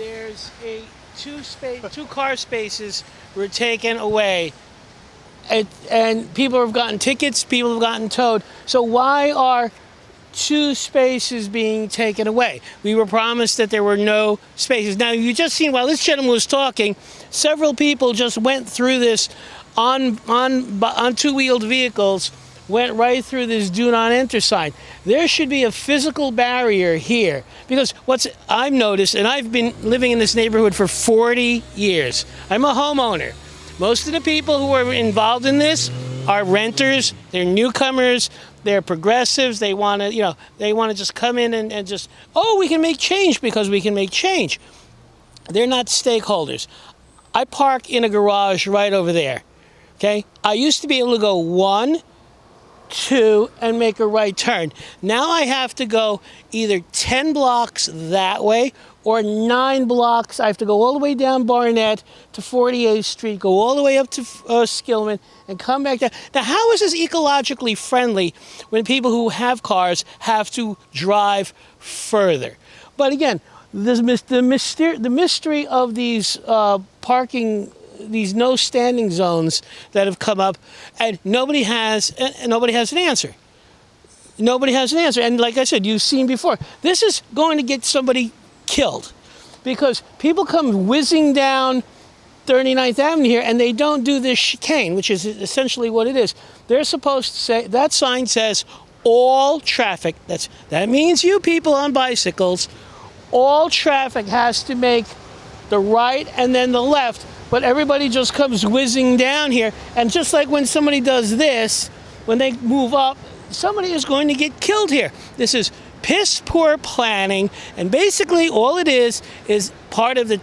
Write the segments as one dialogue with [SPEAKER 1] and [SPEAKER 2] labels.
[SPEAKER 1] there's two car spaces were taken away, and people have gotten tickets, people have gotten towed. So why are two spaces being taken away? We were promised that there were no spaces. Now, you just seen while this gentleman was talking, several people just went through this on two-wheeled vehicles, went right through this do not enter sign. There should be a physical barrier here, because what's I've noticed, and I've been living in this neighborhood for 40 years. I'm a homeowner. Most of the people who are involved in this are renters, they're newcomers, they're progressives. They want to, they want to just come in and just, oh, we can make change because we can make change. They're not stakeholders. I park in a garage right over there, okay? I used to be able to go 1, 2, and make a right turn. Now I have to go either 10 blocks that way or 9 blocks. I have to go all the way down Barnett to 48th Street, go all the way up to Skillman, and come back down. Now, how is this ecologically friendly when people who have cars have to drive further? But again, the mystery of these parking, these no standing zones that have come up, and nobody has an answer. Nobody has an answer. And like I said, you've seen before, this is going to get somebody killed, because people come whizzing down 39th Avenue here and they don't do this chicane, which is essentially what it is. They're supposed to say, that sign says all traffic, that means you people on bicycles, all traffic has to make the right and then the left, but everybody just comes whizzing down here. And just like when somebody does this, when they move up, somebody is going to get killed here. This is piss poor planning, and basically all it is part of the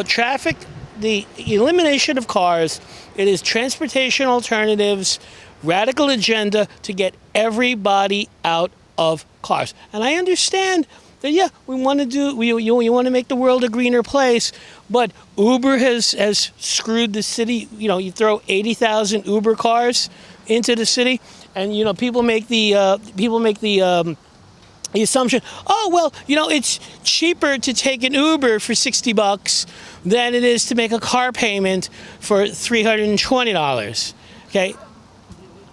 [SPEAKER 1] traffic, the elimination of cars. It is transportation alternatives, radical agenda to get everybody out of cars. And I understand that, yeah, we want to you want to make the world a greener place, but Uber has screwed the city. You throw 80,000 Uber cars into the city, and people make the assumption, oh, well, it's cheaper to take an Uber for $60 than it is to make a car payment for $320. Okay,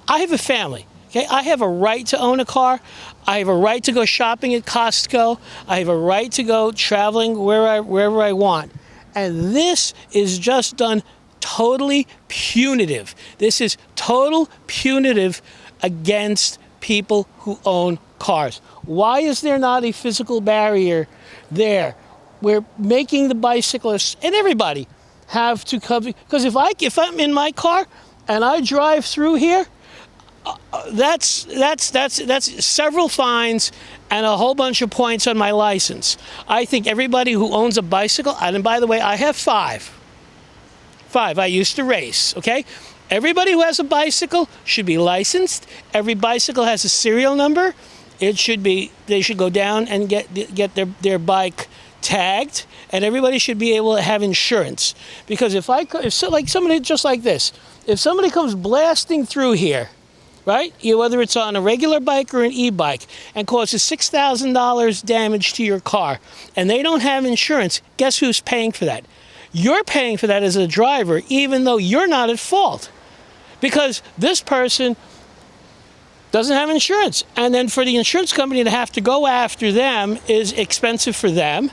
[SPEAKER 1] I have a family. Okay, I have a right to own a car. I have a right to go shopping at Costco. I have a right to go traveling wherever I want. And this is just done totally punitive. This is total punitive against people who own cars. Why is there not a physical barrier there? We're making the bicyclists and everybody have to come, because if I'm in my car and I drive through here, that's several fines and a whole bunch of points on my license. I think everybody who owns a bicycle, and by the way, I have five. I used to race, okay? Everybody who has a bicycle should be licensed. Every bicycle has a serial number. They should go down and get their bike tagged, and everybody should be able to have insurance. Because if somebody just like this, if somebody comes blasting through here, right? Whether it's on a regular bike or an e-bike, and causes $6,000 damage to your car, and they don't have insurance, guess who's paying for that? You're paying for that as a driver, even though you're not at fault, because this person doesn't have insurance. And then for the insurance company to have to go after them is expensive for them.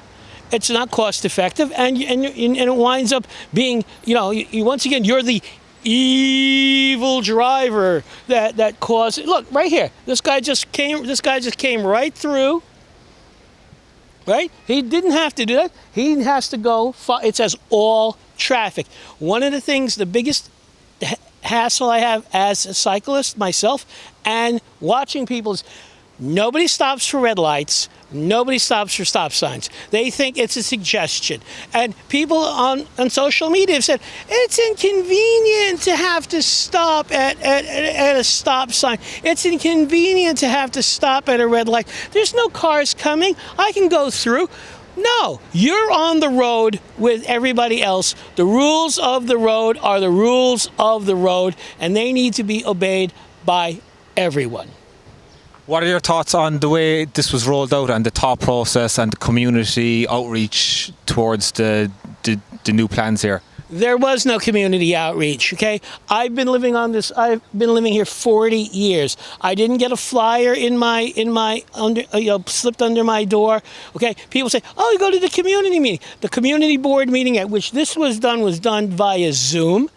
[SPEAKER 1] It's not cost effective, and it winds up being, once again, you're the evil driver that caused. Look right here. This guy just came right through. Right? He didn't have to do that. He has to go. It says all traffic. One of the things, the biggest hassle I have as a cyclist myself and watching people is nobody stops for red lights. Nobody stops for stop signs. They think it's a suggestion. And people on social media have said, it's inconvenient to have to stop at a stop sign. It's inconvenient to have to stop at a red light. There's no cars coming. I can go through. No, you're on the road with everybody else. The rules of the road are the rules of the road, and they need to be obeyed by everyone.
[SPEAKER 2] What are your thoughts on the way this was rolled out and the thought process and the community outreach towards the new plans here?
[SPEAKER 1] There was no community outreach, okay? I've been living here 40 years. I didn't get a flyer in my under, slipped under my door, okay? People say, "Oh, you go to the community meeting." The community board meeting at which this was done via Zoom.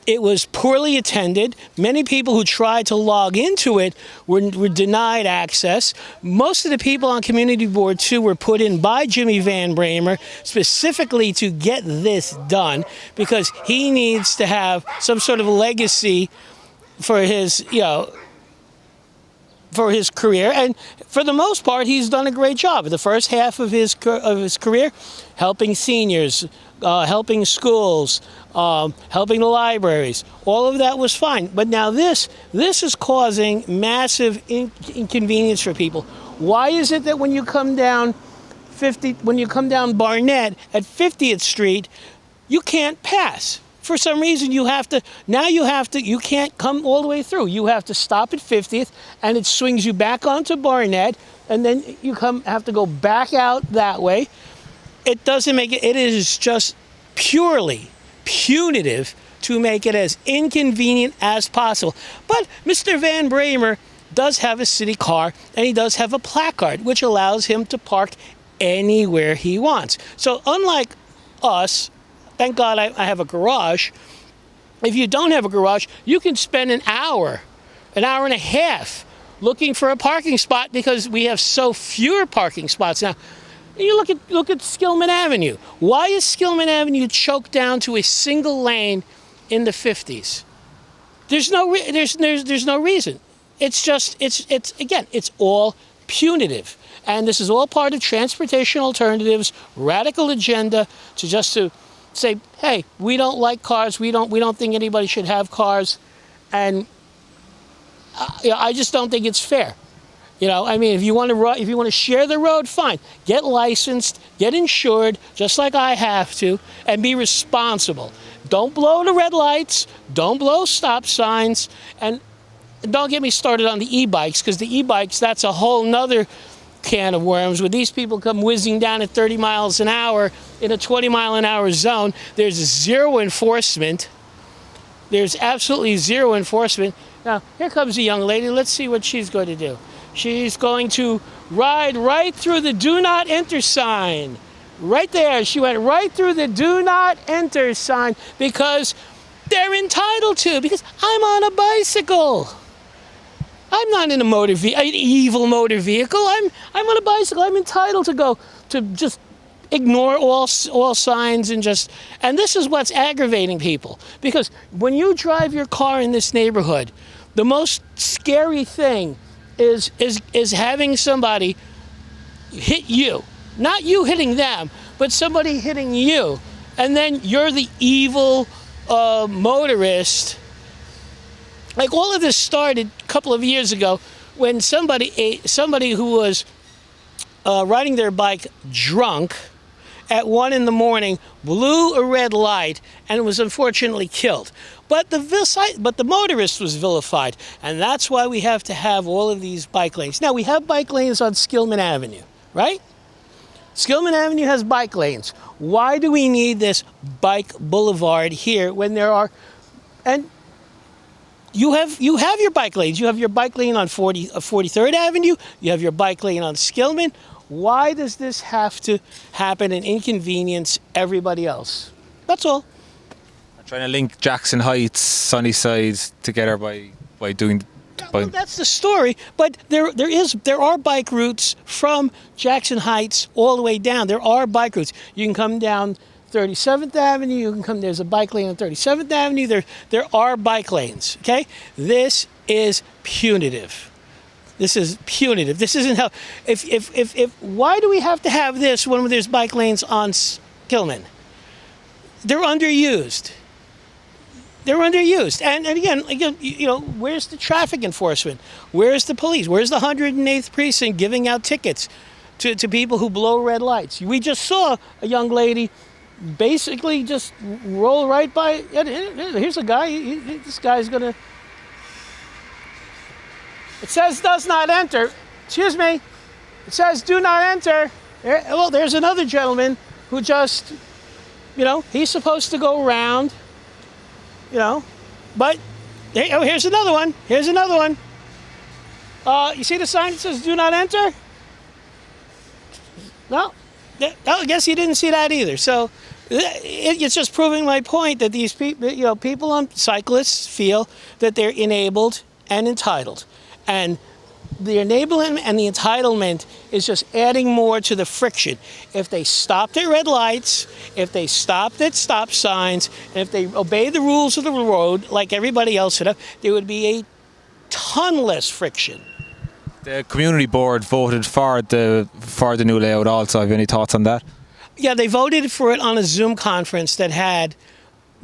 [SPEAKER 1] It was poorly attended. Many people who tried to log into it were denied access. Most of the people on community board 2 were put in by Jimmy Van Bramer specifically to get this done because he needs to have some sort of legacy for his, for his career, and for the most part, he's done a great job. The first half of his career, helping seniors, helping schools, helping the libraries, all of that was fine. But now this is causing massive inconvenience for people. Why is it that when you come down Barnett at 50th Street, you can't pass? For some reason, you can't come all the way through. You have to stop at 50th, and it swings you back onto Barnett, and then you have to go back out that way. It doesn't make it, it is just purely punitive to make it as inconvenient as possible. But Mr. Van Bramer does have a city car, and he does have a placard, which allows him to park anywhere he wants. So unlike us, thank God I have a garage. If you don't have a garage, you can spend an hour and a half looking for a parking spot because we have so fewer parking spots now. You look at Skillman Avenue. Why is Skillman Avenue choked down to a single lane in the 50s? There's no reason. It's all punitive. And this is all part of Transportation Alternatives' radical agenda to say, hey, we don't like cars. We don't think anybody should have cars, and I just don't think it's fair. If you want to share the road, fine. Get licensed, get insured, just like I have to, and be responsible. Don't blow the red lights. Don't blow stop signs, and don't get me started on the e-bikes, because the e-bikes, that's a whole nother can of worms. When these people come whizzing down at 30 miles an hour in a 20-mile-an-hour zone, there's zero enforcement. There's absolutely zero enforcement. Now, here comes a young lady. Let's see what she's going to do. She's going to ride right through the do not enter sign. Right there. She went right through the do not enter sign because they're entitled to, because I'm on a bicycle. I'm not in an evil motor vehicle. I'm on a bicycle. I'm entitled to just ignore all signs and this is what's aggravating people. Because when you drive your car in this neighborhood, the most scary thing is having somebody hit you. Not you hitting them, but somebody hitting you. And then you're the evil motorist. Like, all of this started a couple of years ago when somebody who was riding their bike drunk at 1 a.m. blew a red light and was unfortunately killed. But the motorist was vilified, and that's why we have to have all of these bike lanes. Now, we have bike lanes on Skillman Avenue, right? Skillman Avenue has bike lanes. Why do we need this bike boulevard here when there are... And you have your bike lanes. You have your bike lane on 43rd Avenue. You have your bike lane on Skillman. Why does this have to happen and inconvenience everybody else? That's all.
[SPEAKER 2] I'm trying to link Jackson Heights, Sunnyside together by doing...
[SPEAKER 1] Well, that's the story, but there are bike routes from Jackson Heights all the way down. There are bike routes. You can come down 37th Avenue. There's a bike lane on 37th Avenue. There are bike lanes. Okay, this is punitive. This is punitive. This isn't how. If why do we have to have this when there's bike lanes on Skillman? They're underused. They're underused. And again, where's the traffic enforcement? Where's the police? Where's the 108th Precinct giving out tickets to people who blow red lights? We just saw a young lady basically just roll right by. Here's a guy. This guy's going to... It says does not enter. Excuse me. It says do not enter. Well, there's another gentleman who just, he's supposed to go around, but here's another one. Here's another one. You see the sign that says do not enter? No. I guess you didn't see that either. So it's just proving my point that these people, people on cyclists feel that they're enabled and entitled. And the enablement and the entitlement is just adding more to the friction. If they stopped at red lights, if they stopped at stop signs, and if they obeyed the rules of the road like everybody else would have, there would be a ton less friction.
[SPEAKER 2] The community board voted for the new layout also. Have you any thoughts on that?
[SPEAKER 1] Yeah, they voted for it on a Zoom conference that had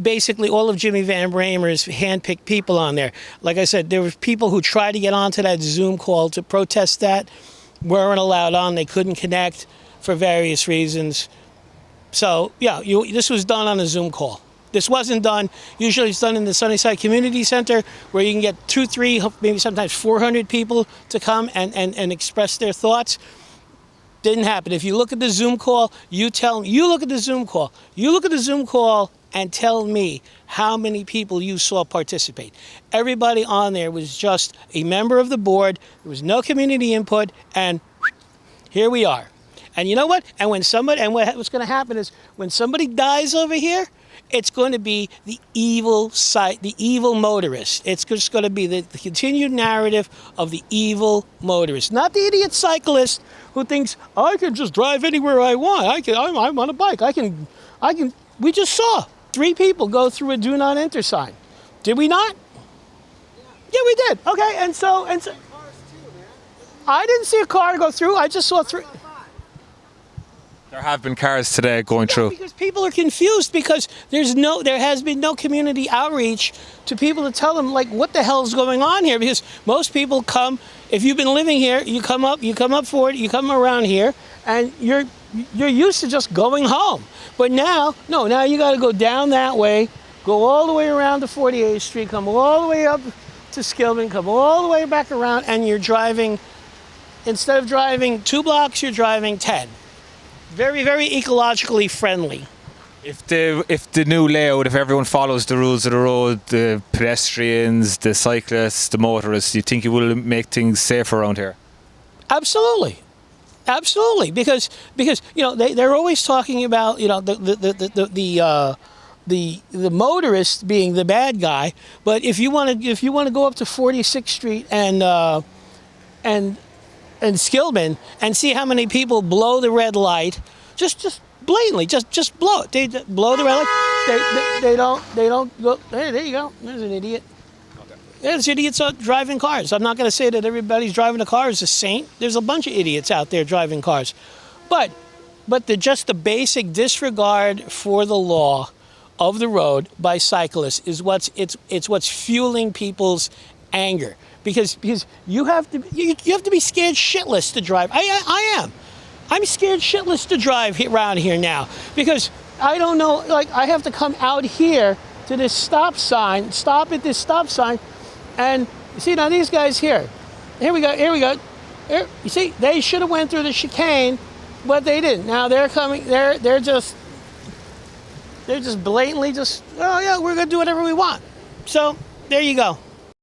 [SPEAKER 1] basically all of Jimmy Van Bramer's handpicked people on there. Like I said, there were people who tried to get onto that Zoom call to protest that, weren't allowed on. They couldn't connect for various reasons. So, yeah, this was done on a Zoom call. This wasn't done, usually it's done in the Sunnyside Community Center where you can get 200, 300, maybe sometimes 400 people to come and express their thoughts. Didn't happen. If you look at the Zoom call, you look at the Zoom call. You look at the Zoom call and tell me how many people you saw participate. Everybody on there was just a member of the board. There was no community input, and here we are. And you know what? And what's going to happen is when somebody dies over here, it's going to be the evil motorist. It's just going to be the continued narrative of the evil motorist, not the idiot cyclist who thinks I can just drive anywhere I want. I'm on a bike. I can. We just saw 3 people go through a do not enter sign. Did we not? Yeah, we did. Okay, and so I didn't see a car go through. I just saw 3.
[SPEAKER 2] There have been cars today going through.
[SPEAKER 1] Because people are confused because there has been no community outreach to people to tell them like what the hell is going on here. Because most people come, if you've been living here, you come up you come around here, and you're used to just going home. But now you got to go down that way, go all the way around to 48th Street, come all the way up to Skillman, come all the way back around, and you're driving. Instead of driving 2 blocks, you're driving 10. Very, very ecologically friendly.
[SPEAKER 2] If the new layout, if everyone follows the rules of the road, the pedestrians, the cyclists, the motorists, you think it will make things safer around here?
[SPEAKER 1] Absolutely, because they're always talking about the motorist being the bad guy, but if you want to go up to 46th Street and Skillman and see how many people blow the red light, just blatantly, just blow it. They blow the red light. They don't go. Hey, there you go. There's an idiot. Okay. There's idiots driving cars. I'm not going to say that everybody's driving a car is a saint. There's a bunch of idiots out there driving cars, but the basic disregard for the law of the road by cyclists is what's fueling people's anger. Because you have to be scared shitless to drive. I am. I'm scared shitless to drive around here now because I don't know. Like I have to come out here to this stop at this stop sign, and you see now these guys here. Here we go. Here, you see they should have went through the chicane, but they didn't. Now they're coming. They're just blatantly just. Oh yeah, we're gonna do whatever we want. So there you go.